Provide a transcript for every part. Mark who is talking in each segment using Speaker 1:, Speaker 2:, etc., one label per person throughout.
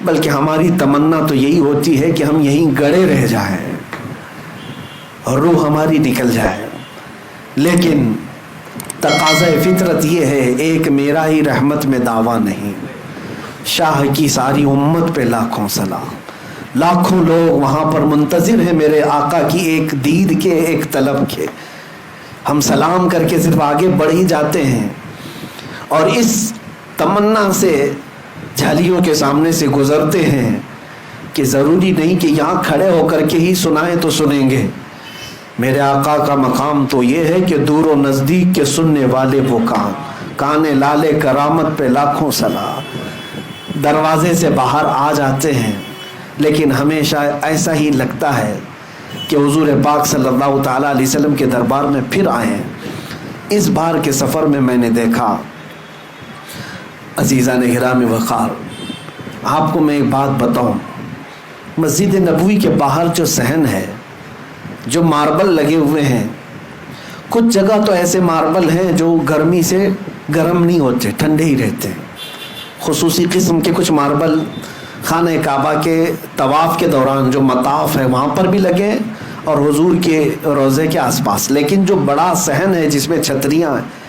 Speaker 1: بلکہ ہماری تمنا تو یہی ہوتی ہے کہ ہم یہیں گڑے رہ جائیں اور روح ہماری نکل جائے. لیکن تقاضۂ فطرت یہ ہے، ایک میرا ہی رحمت میں دعویٰ نہیں، شاہ کی ساری امت پہ لاکھوں سلام. لاکھوں لوگ وہاں پر منتظر ہیں میرے آقا کی ایک دید کے، ایک طلب کے. ہم سلام کر کے صرف آگے بڑھ ہی جاتے ہیں اور اس تمنا سے جھالیوں کے سامنے سے گزرتے ہیں کہ ضروری نہیں کہ یہاں کھڑے ہو کر کے ہی سنائیں تو سنیں گے. میرے آقا کا مقام تو یہ ہے کہ دور و نزدیک کے سننے والے وہ کان لالے کرامت پہ لاکھوں سلام. دروازے سے باہر آ جاتے ہیں لیکن ہمیشہ ایسا ہی لگتا ہے کہ حضور پاک صلی اللہ تعالیٰ علیہ وسلم کے دربار میں پھر آئے ہیں. اس بار کے سفر میں میں نے دیکھا عزیزان گرامی وقار، آپ کو میں ایک بات بتاؤں، مسجد نبوی کے باہر جو صحن ہے، جو ماربل لگے ہوئے ہیں، کچھ جگہ تو ایسے ماربل ہیں جو گرمی سے گرم نہیں ہوتے، ٹھنڈے ہی رہتے ہیں. خصوصی قسم کے کچھ ماربل خانہ کعبہ کے طواف کے دوران جو مطاف ہے وہاں پر بھی لگے اور حضور کے روضے کے آس پاس. لیکن جو بڑا صحن ہے جس میں چھتریاں ہیں،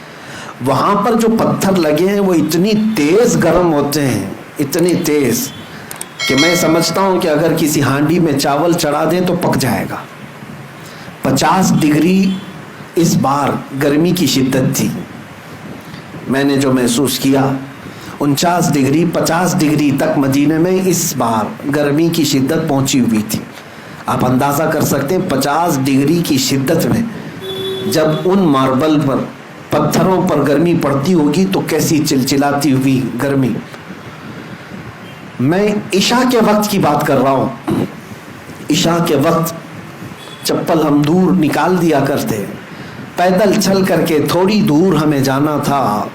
Speaker 1: وہاں پر جو پتھر لگے ہیں وہ اتنی تیز گرم ہوتے ہیں، اتنی تیز کہ میں سمجھتا ہوں کہ اگر کسی ہانڈی میں چاول چڑھا دیں تو پک جائے گا. 50 ڈگری اس بار گرمی کی شدت تھی. میں نے جو محسوس کیا 49 ڈگری 50 ڈگری تک مدینے میں اس بار گرمی کی شدت پہنچی ہوئی تھی. آپ اندازہ کر سکتے ہیں 50 ڈگری کی شدت میں جب ان ماربل پر، پتھروں پر گرمی پڑتی ہوگی تو کیسی چلچلاتی ہوئی گرمی. میں عشاء کے وقت کی بات کر رہا ہوں. عشاء کے وقت چپل ہم دور نکال دیا کرتے، پیدل چل کر کے تھوڑی دور ہمیں جانا تھا.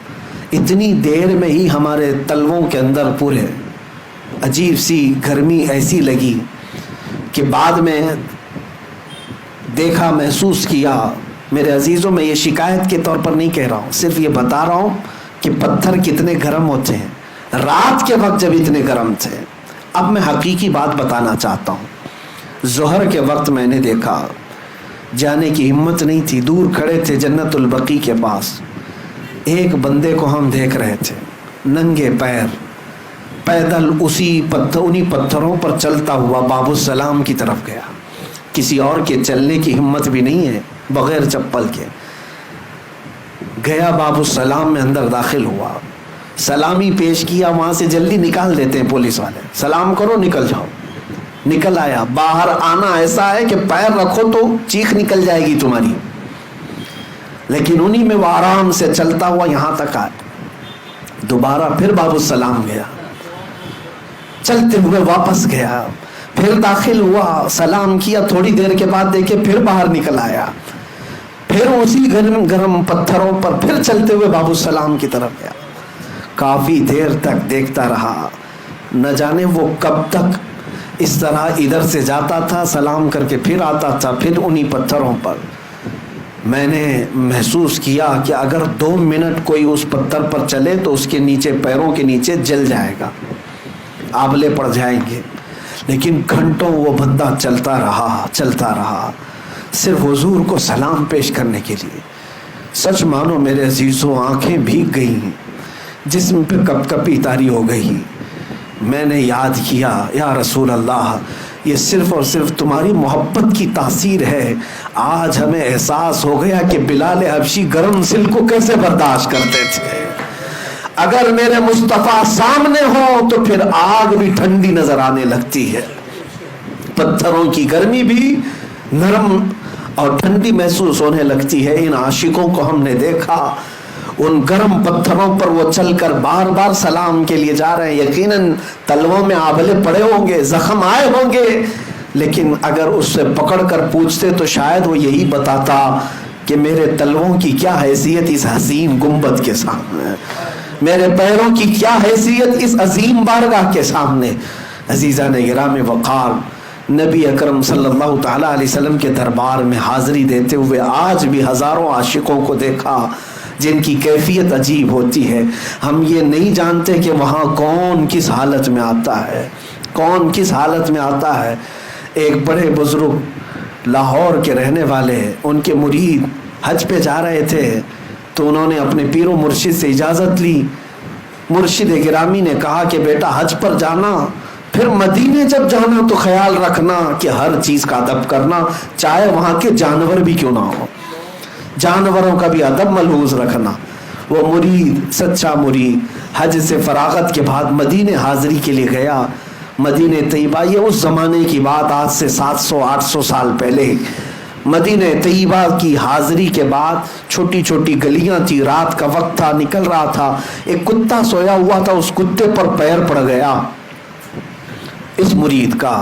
Speaker 1: اتنی دیر میں ہی ہمارے تلووں کے اندر پورے عجیب سی گرمی ایسی لگی کہ بعد میں دیکھا، محسوس کیا. میرے عزیزوں، میں یہ شکایت کے طور پر نہیں کہہ رہا ہوں، صرف یہ بتا رہا ہوں کہ پتھر کتنے گرم ہوتے ہیں. رات کے وقت جب اتنے گرم تھے. اب میں حقیقی بات بتانا چاہتا ہوں. ظہر کے وقت میں نے دیکھا، جانے کی ہمت نہیں تھی، دور کھڑے تھے جنت البقیع کے پاس. ایک بندے کو ہم دیکھ رہے تھے ننگے پیر پیدل انہی پتھروں پر چلتا ہوا باب السلام کی طرف گیا. کسی اور کے چلنے کی ہمت بھی نہیں ہے بغیر چپل کے. گیا باب السلام میں اندر داخل ہوا، سلامی پیش کیا. وہاں سے جلدی نکال دیتے ہیں پولیس والے، سلام کرو نکل جاؤ. نکل آیا. باہر آنا ایسا ہے کہ پیر رکھو تو چیخ نکل جائے گی تمہاری. لیکن انہی میں وہ آرام سے چلتا ہوا یہاں تک آیا. دوبارہ پھر باب السلام گیا، چلتے ہوئے واپس گیا، پھر داخل ہوا، سلام کیا. تھوڑی دیر کے بعد دیکھے پھر باہر نکل آیا، پھر اسی گرم پتھروں پر پھر چلتے ہوئے باب السلام کی طرف گیا. کافی دیر تک دیکھتا رہا، نہ جانے وہ کب تک اس طرح ادھر سے جاتا تھا، سلام کر کے پھر آتا تھا، پھر انہی پتھروں پر. میں نے محسوس کیا کہ اگر 2 منٹ کوئی اس پتھر پر چلے تو اس کے نیچے، پیروں کے نیچے جل جائے گا، آبلے پڑ جائیں گے. لیکن گھنٹوں وہ بندہ چلتا رہا صرف حضور کو سلام پیش کرنے کے لیے. سچ مانو میرے عزیزوں، آنکھیں بھیگ گئیں، جسم پہ کپ کپی طاری ہو گئی. میں نے یاد کیا، یا رسول اللہ، یہ صرف اور صرف تمہاری محبت کی تاثیر ہے. آج ہمیں احساس ہو گیا کہ بلال حبشی گرم سل کو کیسے برداشت کرتے تھے. اگر میرے مصطفیٰ سامنے ہو تو پھر آگ بھی ٹھنڈی نظر آنے لگتی ہے، پتھروں کی گرمی بھی نرم اور ٹھنڈی محسوس ہونے لگتی ہے. ان عاشقوں کو ہم نے دیکھا، ان گرم پتھروں پر وہ چل کر بار بار سلام کے لیے جا رہے ہیں. یقیناً تلووں میں آبلے پڑے ہوں گے، زخم آئے ہوں گے، لیکن اگر اس سے پکڑ کر پوچھتے تو شاید وہ یہی بتاتا کہ میرے تلووں کی کیا حیثیت اس حسین گنبد کے سامنے، میرے پیروں کی کیا حیثیت اس عظیم بارگاہ کے سامنے. عزیزان گرامی وقار، نبی اکرم صلی اللہ تعالیٰ علیہ وسلم کے دربار میں حاضری دیتے ہوئے آج بھی ہزاروں عاشقوں کو دیکھا جن کی کیفیت عجیب ہوتی ہے. ہم یہ نہیں جانتے کہ وہاں کون کس حالت میں آتا ہے، کون کس حالت میں آتا ہے. ایک بڑے بزرگ لاہور کے رہنے والے، ان کے مرید حج پہ جا رہے تھے تو انہوں نے اپنے پیر و مرشد سے اجازت لی. مرشد گرامی نے کہا کہ بیٹا حج پر جانا، پھر مدینے جب جانا تو خیال رکھنا کہ ہر چیز کا ادب کرنا، چاہے وہاں کے جانور بھی کیوں نہ ہو، جانوروں کا بھی ادب ملحوظ رکھنا. وہ مرید، سچا مرید، حج سے فراغت کے بعد مدینے حاضری کے لیے گیا. مدینہ طیبہ، یہ اس زمانے کی بات، آج سے 700-800 سال پہلے. مدینہ طیبہ کی حاضری کے بعد چھوٹی چھوٹی گلیاں تھی، رات کا وقت تھا، نکل رہا تھا. ایک کتا سویا ہوا تھا، اس کتے پر پیر پڑ گیا اس مرید کا.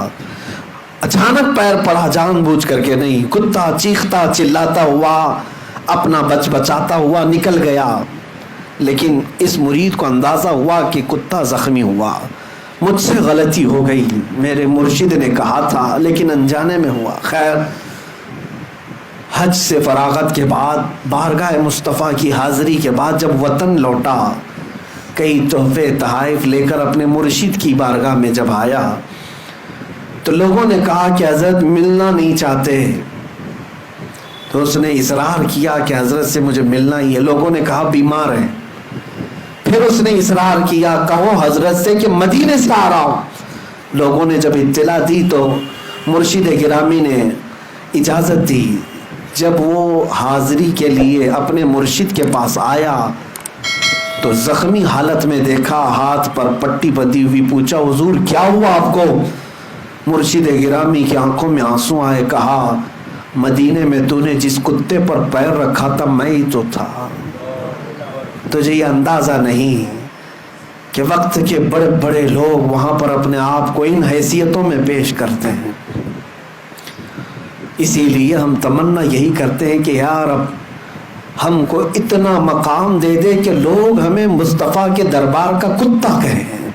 Speaker 1: اچانک پیر پڑا، جان بوجھ کر کے نہیں. کتا چیختا چلاتا ہوا، اپنا بچاتا ہوا نکل گیا. لیکن اس مرید کو اندازہ ہوا کہ کتا زخمی ہوا، مجھ سے غلطی ہو گئی، میرے مرشد نے کہا تھا لیکن انجانے میں ہوا. خیر، حج سے فراغت کے بعد، بارگاہ مصطفیٰ کی حاضری کے بعد جب وطن لوٹا، کئی تحفے تحائف لے کر اپنے مرشد کی بارگاہ میں جب آیا تو لوگوں نے کہا کہ حضرت ملنا نہیں چاہتے. تو اس نے اصرار کیا کہ حضرت سے مجھے ملنا ہی ہے. لوگوں نے کہا بیمار ہیں. پھر اس نے اصرار کیا، کہو حضرت سے کہ مدینے سے آ رہا ہوں. لوگوں نے جب اطلاع دی تو مرشد گرامی نے اجازت دی. جب وہ حاضری کے لیے اپنے مرشد کے پاس آیا تو زخمی حالت میں دیکھا، ہاتھ پر پٹی بندھی ہوئی. پوچھا حضور کیا ہوا آپ کو؟ مرشد گرامی کی آنکھوں میں آنسو آئے. کہا مدینے میں تو نے جس کتے پر پیر رکھا تھا میں ہی تو تھا. تجھے یہ اندازہ نہیں کہ وقت کے بڑے بڑے لوگ وہاں پر اپنے آپ کو ان حیثیتوں میں پیش کرتے ہیں. اسی لیے ہم تمنا یہی کرتے ہیں کہ یا رب ہم کو اتنا مقام دے دے کہ لوگ ہمیں مصطفیٰ کے دربار کا کتا کہیں،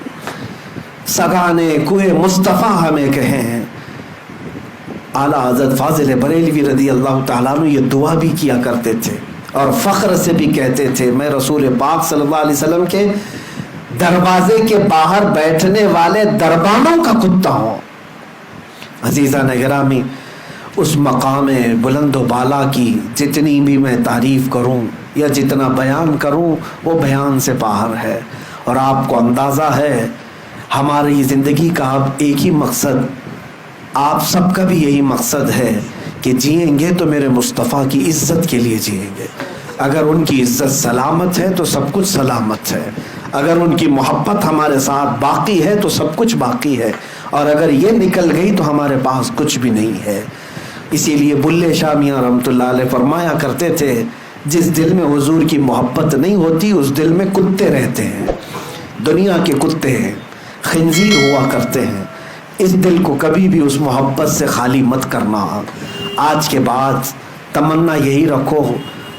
Speaker 1: سگانے کوئے مصطفیٰ ہمیں کہیں. اعلیٰ حضرت فاضل بریلوی رضی اللہ تعالیٰ عنہ یہ دعا بھی کیا کرتے تھے اور فخر سے بھی کہتے تھے، میں رسول پاک صلی اللہ علیہ وسلم کے دروازے کے باہر بیٹھنے والے دربانوں کا کتا ہوں. عزیزان گرامی، اس مقام بلند و بالا کی جتنی بھی میں تعریف کروں یا جتنا بیان کروں وہ بیان سے باہر ہے. اور آپ کو اندازہ ہے ہماری زندگی کا اب ایک ہی مقصد، آپ سب کا بھی یہی مقصد ہے کہ جئیں گے تو میرے مصطفیٰ کی عزت کے لیے جئیں گے. اگر ان کی عزت سلامت ہے تو سب کچھ سلامت ہے، اگر ان کی محبت ہمارے ساتھ باقی ہے تو سب کچھ باقی ہے، اور اگر یہ نکل گئی تو ہمارے پاس کچھ بھی نہیں ہے. اسی لیے بلے شاہ میاں رحمۃ اللہ علیہ فرمایا کرتے تھے، جس دل میں حضور کی محبت نہیں ہوتی اس دل میں کتے رہتے ہیں، دنیا کے کتے ہیں، خنزیر ہوا کرتے ہیں. اس دل کو کبھی بھی اس محبت سے خالی مت کرنا. آج کے بعد تمنا یہی رکھو،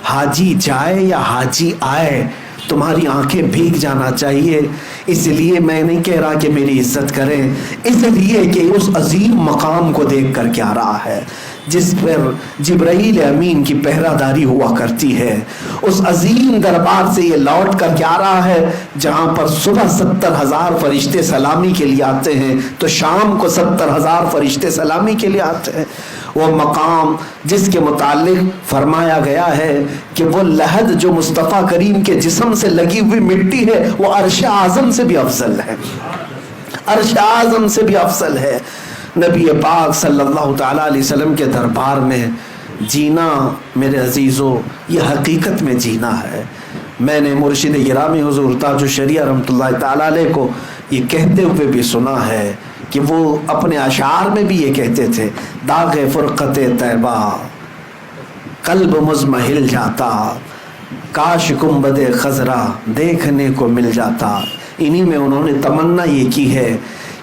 Speaker 1: حاجی جائے یا حاجی آئے تمہاری آنکھیں بھیگ جانا چاہیے. اس لیے میں نہیں کہہ رہا کہ میری عزت کریں، اس لیے کہ اس عظیم مقام کو دیکھ کر کے آ رہا ہے جس پر جبرائیل امین کی پہرہ داری ہوا کرتی ہے. اس عظیم دربار سے یہ لوٹ کر کے آ رہا ہے جہاں پر صبح 70,000 فرشتے سلامی کے لیے آتے ہیں تو شام کو 70,000 فرشتے سلامی کے لیے آتے ہیں. وہ مقام جس کے متعلق فرمایا گیا ہے کہ وہ لحد جو مصطفیٰ کریم کے جسم سے لگی ہوئی مٹی ہے وہ عرش اعظم سے بھی افضل ہے، عرش اعظم سے بھی افضل ہے. نبی پاک صلی اللہ تعالیٰ علیہ وسلم کے دربار میں جینا میرے عزیزو یہ حقیقت میں جینا ہے. میں نے مرشد گرامی حضور تاج الشریعہ رحمۃ اللہ تعالیٰ علیہ کو یہ کہتے ہوئے بھی سنا ہے کہ وہ اپنے اشعار میں بھی یہ کہتے تھے، داغ فرقت طیبہ قلب مزمحل جاتا، کاش گنبد خضرا دیکھنے کو مل جاتا. انہی میں انہوں نے تمنا یہ کی ہے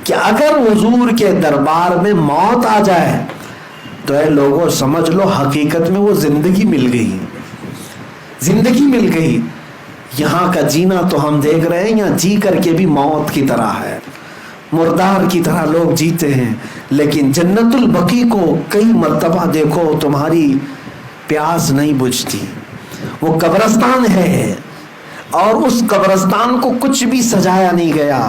Speaker 1: کہ اگر حضور کے دربار میں موت آ جائے تو اے لوگوں سمجھ لو حقیقت میں وہ زندگی مل گئی، زندگی مل گئی. یہاں کا جینا تو ہم دیکھ رہے ہیں، یہاں جی کر کے بھی موت کی طرح ہے، مردار کی طرح لوگ جیتے ہیں. لیکن جنت البقیع کو کئی مرتبہ دیکھو تمہاری پیاس نہیں بجھتی، وہ قبرستان ہے اور اس قبرستان کو کچھ بھی سجایا نہیں گیا،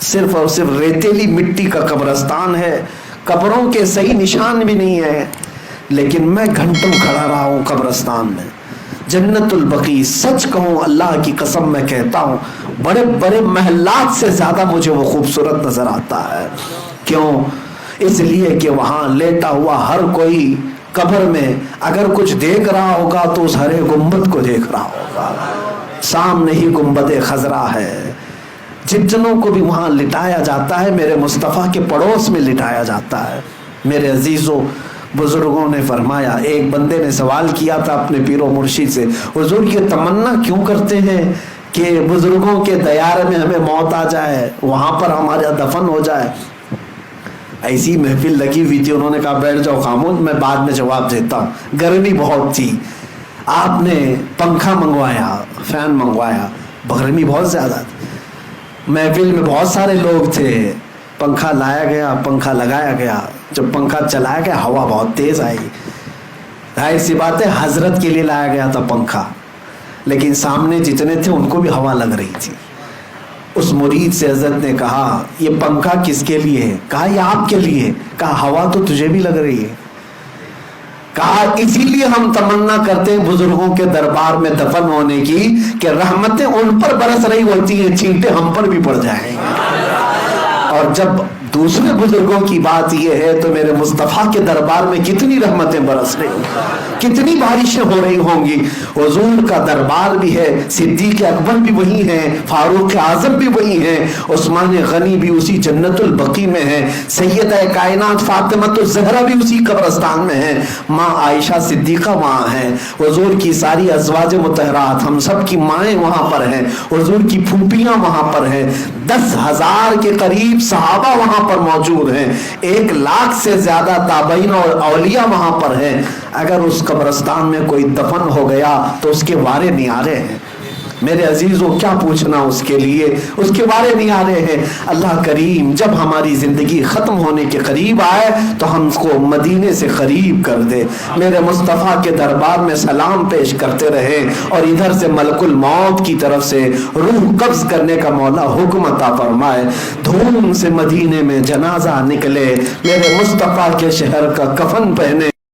Speaker 1: صرف اور صرف ریتیلی مٹی کا قبرستان ہے، قبروں کے صحیح نشان بھی نہیں ہے، لیکن میں گھنٹوں کھڑا رہا ہوں قبرستان میں۔ جنت البقیع، سچ کہوں اللہ کی قسم میں کہتا ہوں، بڑے بڑے محلات سے زیادہ مجھے وہ خوبصورت نظر آتا ہے۔ کیوں؟ اس لیے کہ وہاں لیٹا ہوا ہر کوئی قبر میں اگر کچھ دیکھ رہا ہوگا تو اس ہرے گنبد کو دیکھ رہا ہوگا، سامنے ہی گنبد خضرا ہے۔ جتنوں کو بھی وہاں لٹایا جاتا ہے میرے مصطفیٰ کے پڑوس میں لٹایا جاتا ہے۔ میرے عزیزوں، بزرگوں نے فرمایا، ایک بندے نے سوال کیا تھا اپنے پیر و مرشد سے، حضور یہ تمنا کیوں کرتے ہیں کہ بزرگوں کے دیار میں ہمیں موت آ جائے، وہاں پر ہمارا دفن ہو جائے؟ ایسی محفل لگی ہوئی تھی، انہوں نے کہا بیٹھ جاؤ خاموش، میں بعد میں جواب دیتا ہوں۔ گرمی بہت تھی، آپ نے پنکھا منگوایا، فین منگوایا، گرمی بہت زیادہ تھی، محفل میں بہت سارے لوگ تھے، پنکھا لایا گیا، پنکھا لگایا گیا، جب پنکھا چلایا گیا ہوا بہت تیز آئی، ظاہر سی بات ہے حضرت کے لیے لایا گیا تھا پنکھا، لیکن سامنے جتنے تھے ان کو بھی ہوا لگ رہی تھی۔ اس مرید سے حضرت نے کہا یہ پنکھا کس کے لیے ہے؟ کہا یہ آپ کے لیے۔ کہا ہوا تو تجھے بھی لگ رہی ہے۔ کہا اسی لیے ہم تمنا کرتے ہیں بزرگوں کے دربار میں دفن ہونے کی کہ رحمتیں ان پر برس رہی ہوتی ہیں، چھینٹے ہم پر بھی پڑ جائیں گے۔ اور جب دوسرے بزرگوں کی بات یہ ہے تو میرے مصطفیٰ کے دربار میں کتنی رحمتیں برس رہی ہوں، کتنی بارشیں ہو رہی ہوں گی۔ حضور کا دربار بھی ہے، صدیق اکبر بھی وہی ہیں، فاروق اعظم بھی وہی ہیں، عثمان غنی بھی اسی جنت البقیع میں ہیں، سیدہ کائنات فاطمہ الزہرا بھی اسی قبرستان میں ہیں، ماں عائشہ صدیقہ وہاں ہیں، حضور کی ساری ازواج مطہرات ہم سب کی مائیں وہاں پر ہیں، حضور کی پھوپھیاں وہاں پر ہیں، 10,000 کے قریب صحابہ وہاں پر موجود ہیں، 1,00,000 سے زیادہ تابعین اور اولیاء وہاں پر ہیں۔ اگر اس قبرستان میں کوئی دفن ہو گیا تو اس کے وارے نیارے ہیں۔ میرے عزیزوں کیا پوچھنا اس کے لیے، اس کے بارے نہیں آ رہے ہیں۔ اللہ کریم جب ہماری زندگی ختم ہونے کے قریب آئے تو ہم کو مدینے سے قریب کر دے، میرے مصطفیٰ کے دربار میں سلام پیش کرتے رہے، اور ادھر سے ملک الموت کی طرف سے روح قبض کرنے کا مولا حکم عطا فرمائے۔ دھوم سے مدینے میں جنازہ نکلے، میرے مصطفیٰ کے شہر کا کفن پہنے